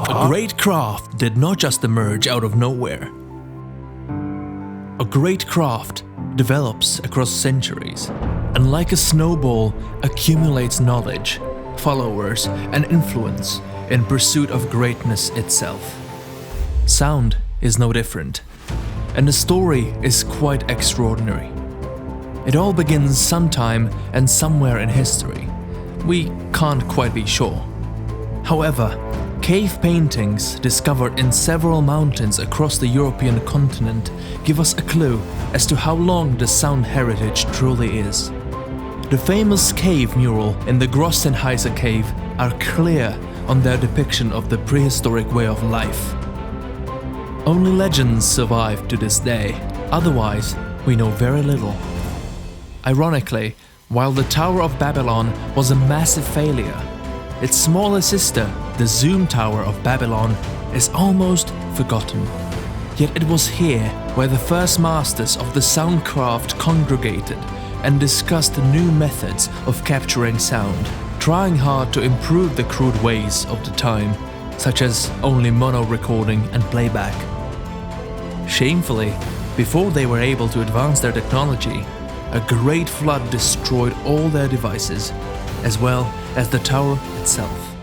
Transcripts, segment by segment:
A great craft did not just emerge out of nowhere. A great craft develops across centuries, and like a snowball accumulates knowledge, followers, and influence in pursuit of greatness itself. Sound is no different, and the story is quite extraordinary. It all begins sometime and somewhere in history. We can't quite be sure. However, cave paintings discovered in several mountains across the European continent give us a clue as to how long the sound heritage truly is. The famous cave mural in the Grossenheiser cave are clear on their depiction of the prehistoric way of life. Only legends survive to this day, otherwise we know very little. Ironically, while the Tower of Babylon was a massive failure, its smaller sister, the Zoom Tower of Babylon, is almost forgotten. Yet it was here where the first masters of the soundcraft congregated and discussed new methods of capturing sound, trying hard to improve the crude ways of the time, such as only mono recording and playback. Shamefully, before they were able to advance their technology, a great flood destroyed all their devices, as well as the tower itself.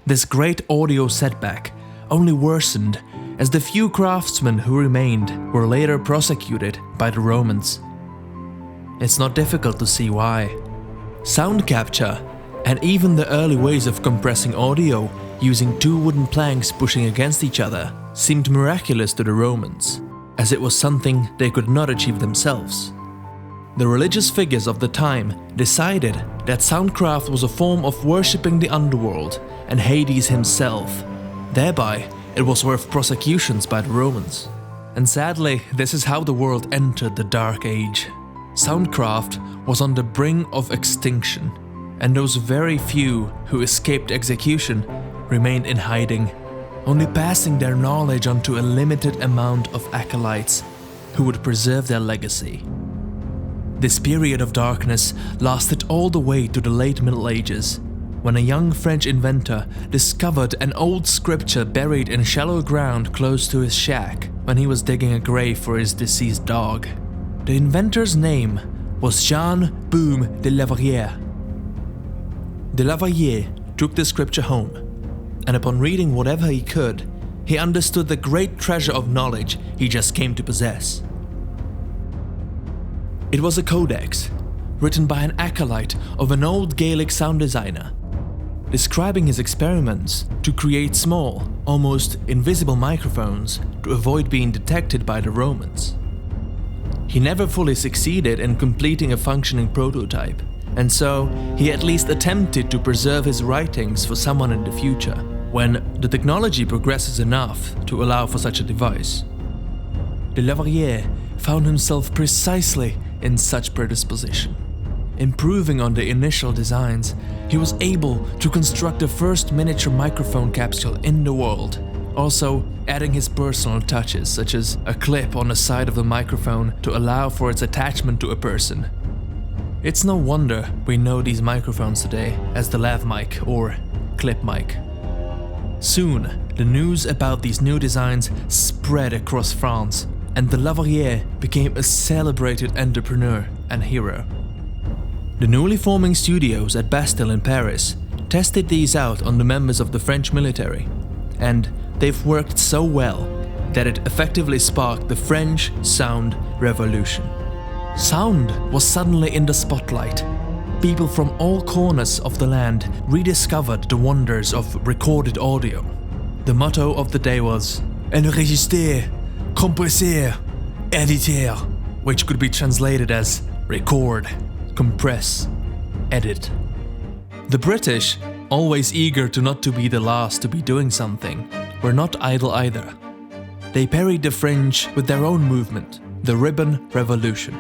This great audio setback only worsened as the few craftsmen who remained were later prosecuted by the Romans. It's not difficult to see why. Sound capture, and even the early ways of compressing audio using two wooden planks pushing against each other, seemed miraculous to the Romans, as it was something they could not achieve themselves. The religious figures of the time decided that soundcraft was a form of worshipping the underworld and Hades himself. Thereby, it was worth prosecutions by the Romans. And sadly, this is how the world entered the Dark Age. Soundcraft was on the brink of extinction, and those very few who escaped execution remained in hiding, only passing their knowledge on to a limited amount of acolytes who would preserve their legacy. This period of darkness lasted all the way to the late Middle Ages, when a young French inventor discovered an old scripture buried in shallow ground close to his shack when he was digging a grave for his deceased dog. The inventor's name was Jean Baume de Lavrier. De Lavrier took the scripture home, and upon reading whatever he could, he understood the great treasure of knowledge he just came to possess. It was a codex, written by an acolyte of an old Gaelic sound designer, describing his experiments to create small, almost invisible microphones to avoid being detected by the Romans. He never fully succeeded in completing a functioning prototype, and so he at least attempted to preserve his writings for someone in the future, when the technology progresses enough to allow for such a device. De Lavrier found himself precisely in such predisposition. Improving on the initial designs, he was able to construct the first miniature microphone capsule in the world, also adding his personal touches, such as a clip on the side of the microphone to allow for its attachment to a person. It's no wonder we know these microphones today as the lav mic or clip mic. Soon, the news about these new designs spread across France, and de Lavrier became a celebrated entrepreneur and hero. The newly forming studios at Bastille in Paris tested these out on the members of the French military, and they've worked so well that it effectively sparked the French sound revolution. Sound was suddenly in the spotlight. People from all corners of the land rediscovered the wonders of recorded audio. The motto of the day was "Enregistrer, compresser, éditer," which could be translated as record, compress, edit. The British, always eager not to be the last to be doing something, were not idle either. They parried the French with their own movement, the Ribbon Revolution.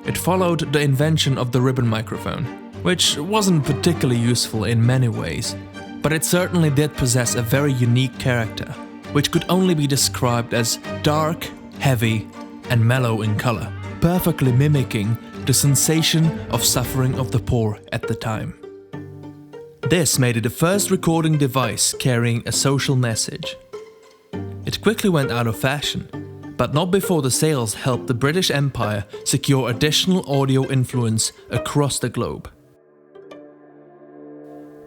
It followed the invention of the ribbon microphone, which wasn't particularly useful in many ways, but it certainly did possess a very unique character, which could only be described as dark, heavy, and mellow in color, perfectly mimicking the sensation of suffering of the poor at the time. This made it the first recording device carrying a social message. It quickly went out of fashion, but not before the sales helped the British Empire secure additional audio influence across the globe.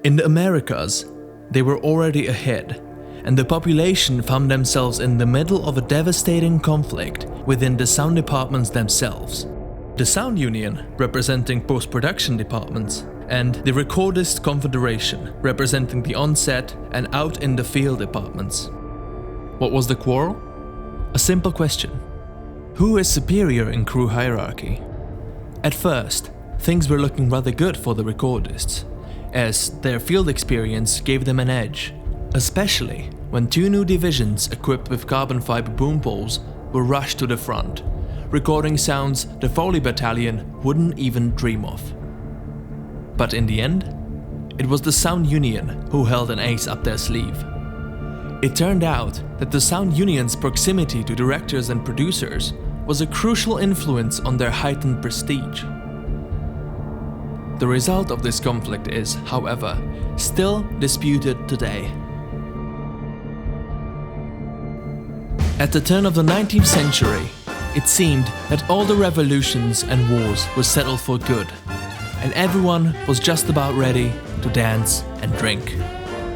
In the Americas, they were already ahead, and the population found themselves in the middle of a devastating conflict within the sound departments themselves. The Sound Union, representing post-production departments, and the Recordist Confederation, representing the on-set and out-in-the-field departments. What was the quarrel? A simple question. Who is superior in crew hierarchy? At first, things were looking rather good for the recordists, as their field experience gave them an edge, especially when 2 new divisions equipped with carbon fiber boom poles were rushed to the front, recording sounds the Foley Battalion wouldn't even dream of. But in the end, it was the Sound Union who held an ace up their sleeve. It turned out that the Sound Union's proximity to directors and producers was a crucial influence on their heightened prestige. The result of this conflict is, however, still disputed today. At the turn of the 19th century, it seemed that all the revolutions and wars were settled for good, and everyone was just about ready to dance and drink.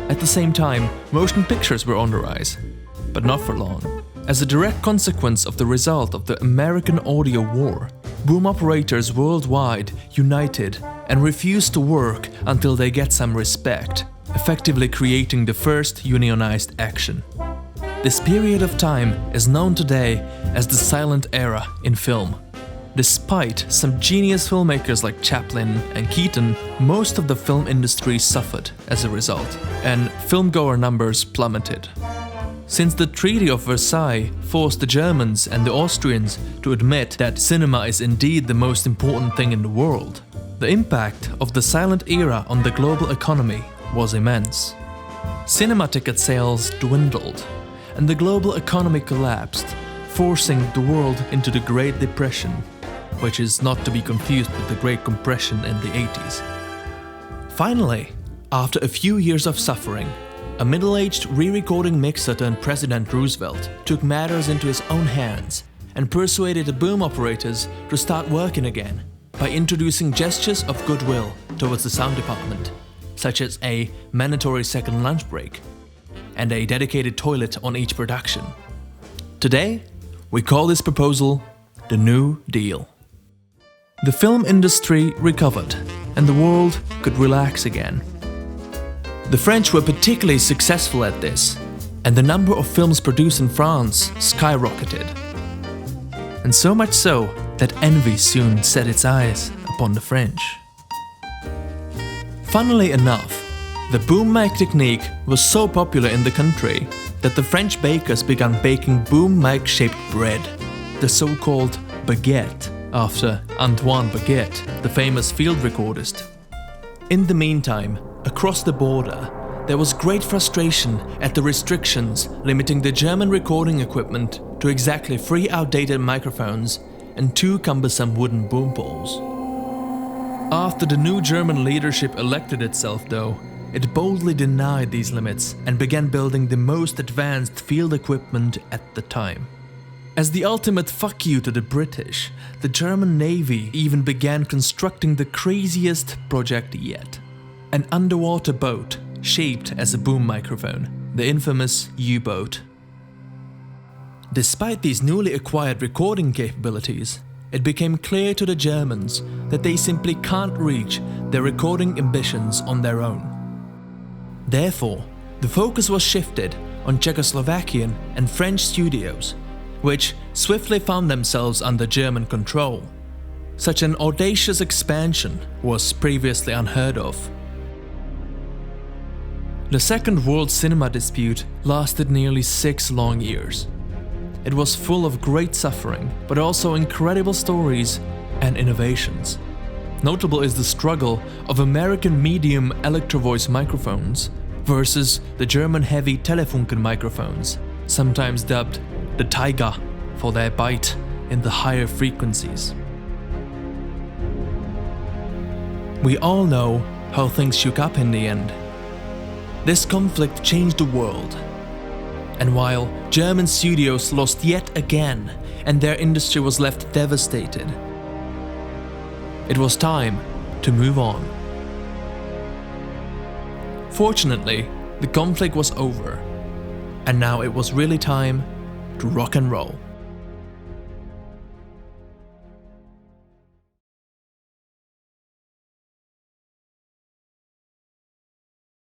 At the same time, motion pictures were on the rise, but not for long. As a direct consequence of the result of the American Audio War, boom operators worldwide united and refused to work until they get some respect, effectively creating the first unionized action. This period of time is known today as the silent era in film. Despite some genius filmmakers like Chaplin and Keaton, most of the film industry suffered as a result, and filmgoer numbers plummeted. Since the Treaty of Versailles forced the Germans and the Austrians to admit that cinema is indeed the most important thing in the world, the impact of the silent era on the global economy was immense. Cinema ticket sales dwindled, and the global economy collapsed, forcing the world into the Great Depression, which is not to be confused with the Great Compression in the 80s. Finally, after a few years of suffering, a middle-aged re-recording mixer turned President Roosevelt took matters into his own hands and persuaded the boom operators to start working again by introducing gestures of goodwill towards the sound department, such as a mandatory second lunch break and a dedicated toilet on each production. Today, we call this proposal the New Deal. The film industry recovered, and the world could relax again. The French were particularly successful at this, and the number of films produced in France skyrocketed. And so much so that envy soon set its eyes upon the French. Funnily enough, the boom mic technique was so popular in the country that the French bakers began baking boom mic-shaped bread, the so-called baguette, after Antoine Baguette, the famous field recordist. In the meantime, across the border, there was great frustration at the restrictions limiting the German recording equipment to exactly 3 outdated microphones and 2 cumbersome wooden boom poles. After the new German leadership elected itself, though, it boldly denied these limits and began building the most advanced field equipment at the time. As the ultimate fuck you to the British, the German Navy even began constructing the craziest project yet. An underwater boat shaped as a boom microphone, the infamous U-boat. Despite these newly acquired recording capabilities, it became clear to the Germans that they simply can't reach their recording ambitions on their own. Therefore, the focus was shifted on Czechoslovakian and French studios, which swiftly found themselves under German control. Such an audacious expansion was previously unheard of. The Second World Cinema Dispute lasted nearly 6 long years. It was full of great suffering, but also incredible stories and innovations. Notable is the struggle of American medium electro-voice microphones versus the German heavy Telefunken microphones, sometimes dubbed the Tiger for their bite in the higher frequencies. We all know how things shook up in the end. This conflict changed the world. And while German studios lost yet again and their industry was left devastated, it was time to move on. Fortunately, the conflict was over, and now it was really time to rock and roll.